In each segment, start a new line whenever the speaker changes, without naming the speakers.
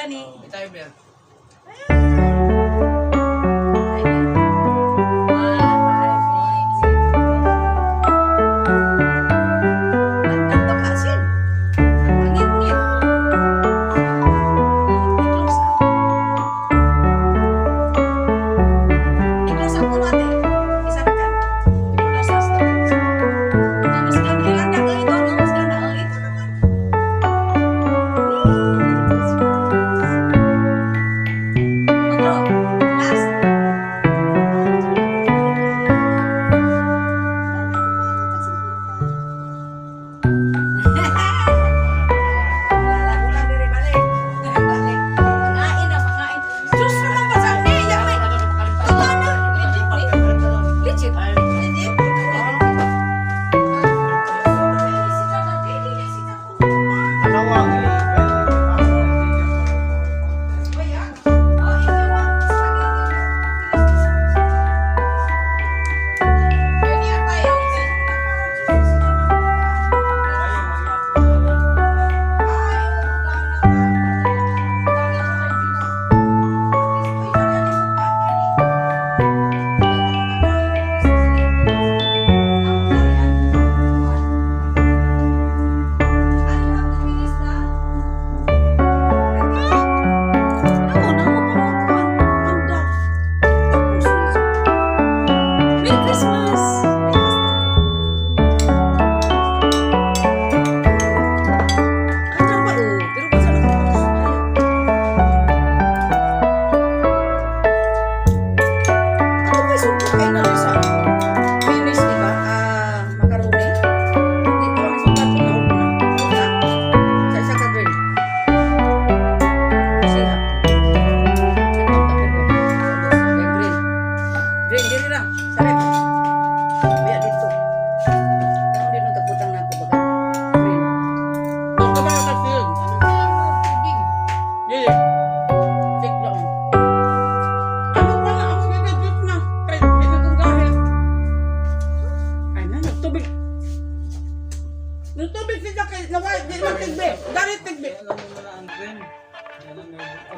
gani.
Timer.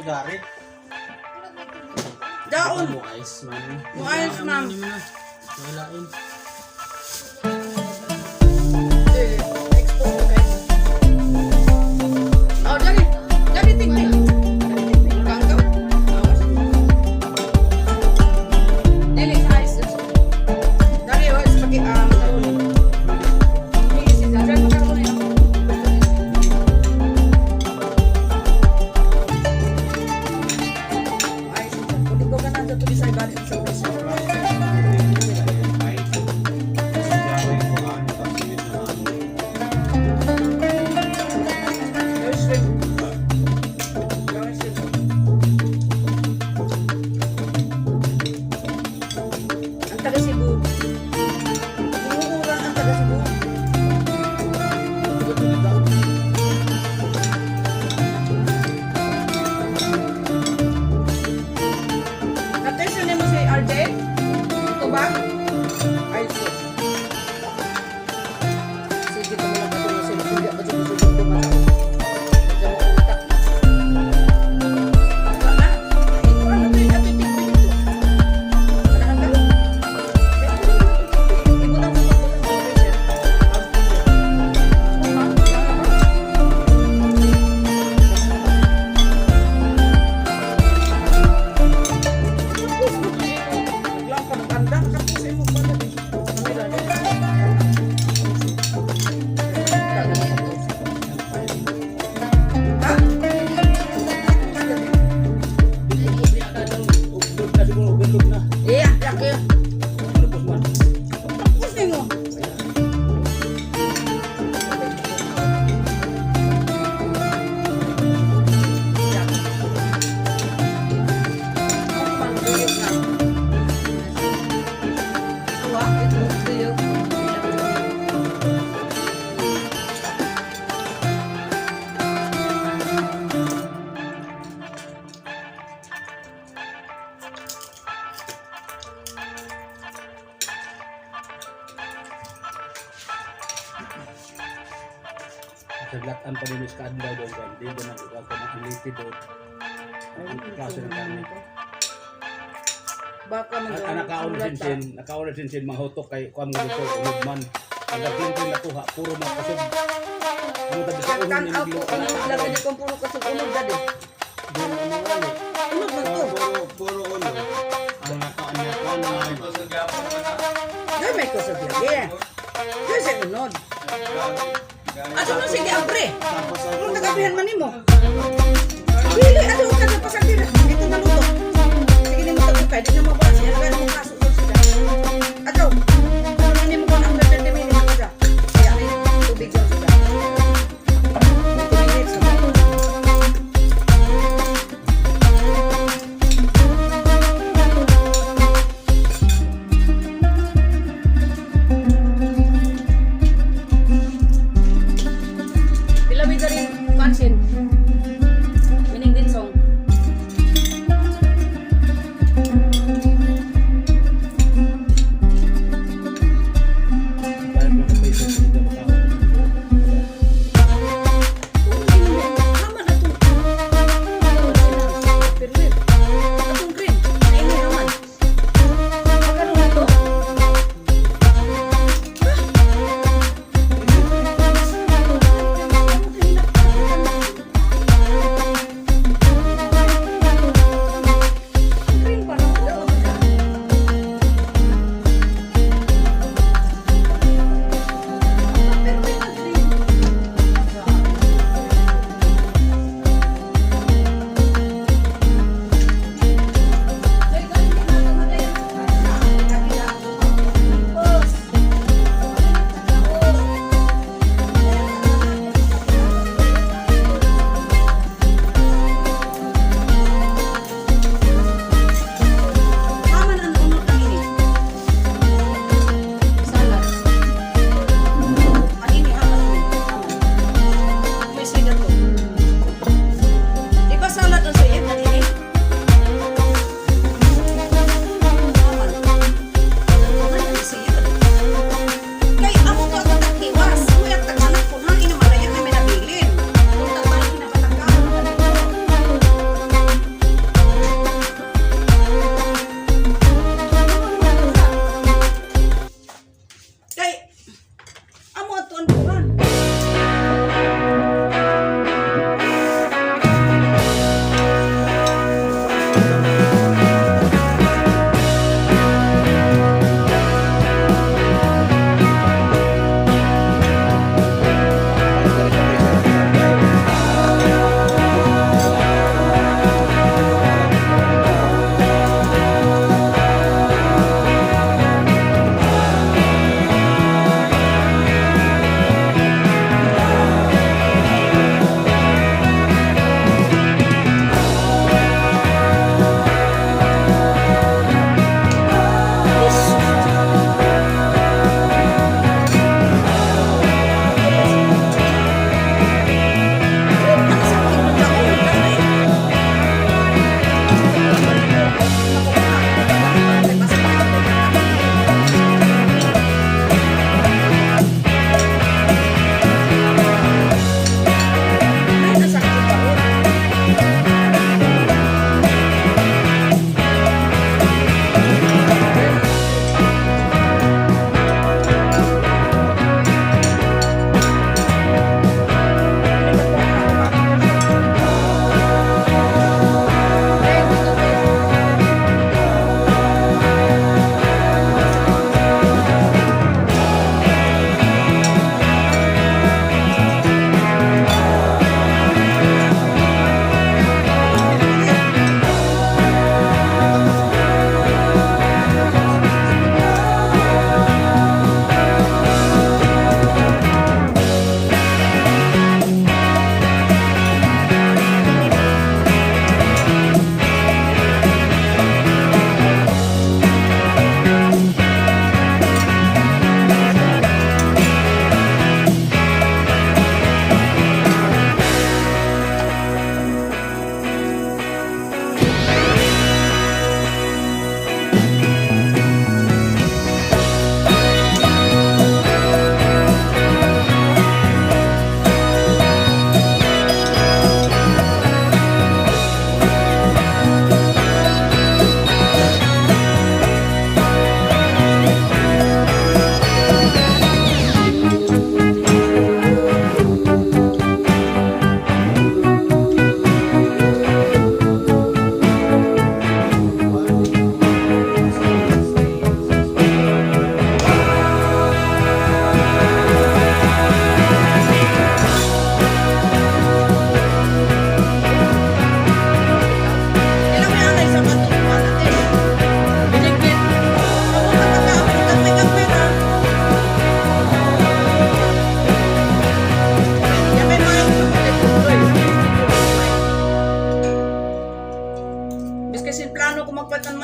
Garit.
Daon.
Mo ice man.
Mo ice, ma'am.
Walain.
Oh, dari. Dari tinggi. Kangkap. Dili ice. Dari wala pakai macaroni. Ini si dari macaroni. Ay, kung di ko ka na ito, sa ibalit sa ulo.
paninis ka daw doon kan. Di ba na ako na unlimited doon. Ang klase ng karne.
Baka
Anak kaon sinsin mahutok kay kuan mo dito ulugman. Ang gatin nakuha puro mga kasog. Ano tabi sa ulo
Kan
ni
ako
Miguel.
unog lang ni kung puro kasug unog dadi.
Doon ano wala.
Unog man to.
Puro ulo. Ang nakaan niya ko na ay.
Dai may kasug lagi. Dai sa unod. Ato na sige abre.
Tapos
Kung nagabihan man nimo. Dili ato ka na pasagdi na. Ito na luto. Sige nimo ta kay di na mabasa. Yan ka mo kaso ko sila. Ato. Ano na nimo kon ang 30 minutes na siya. Kaya ni tubig lang siya. 30 minutes. Pila mi dari pansin. Mining din song.
Dahil mo sa paisan sa dito makaon.
Haman ato. Permit. Atong green. Naini haman. Magkano na to?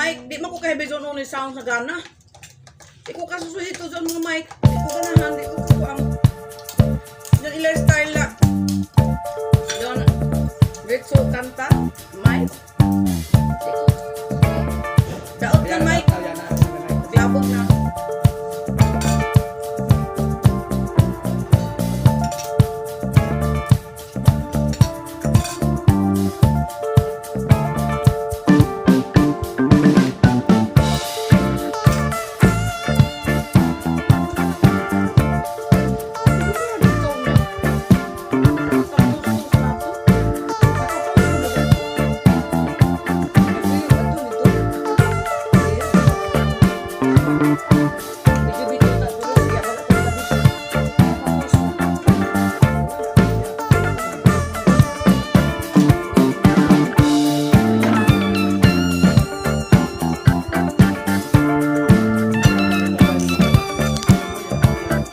mic, di man ko kay bezo no ni sound sa gana. Di ko kasusuhito sa mga mic. Di ko ganahan, di ko kakuang. Yan ilay style na. Yan. Ritso kanta, mic. Di ko. Daot na mic. Naglabog na.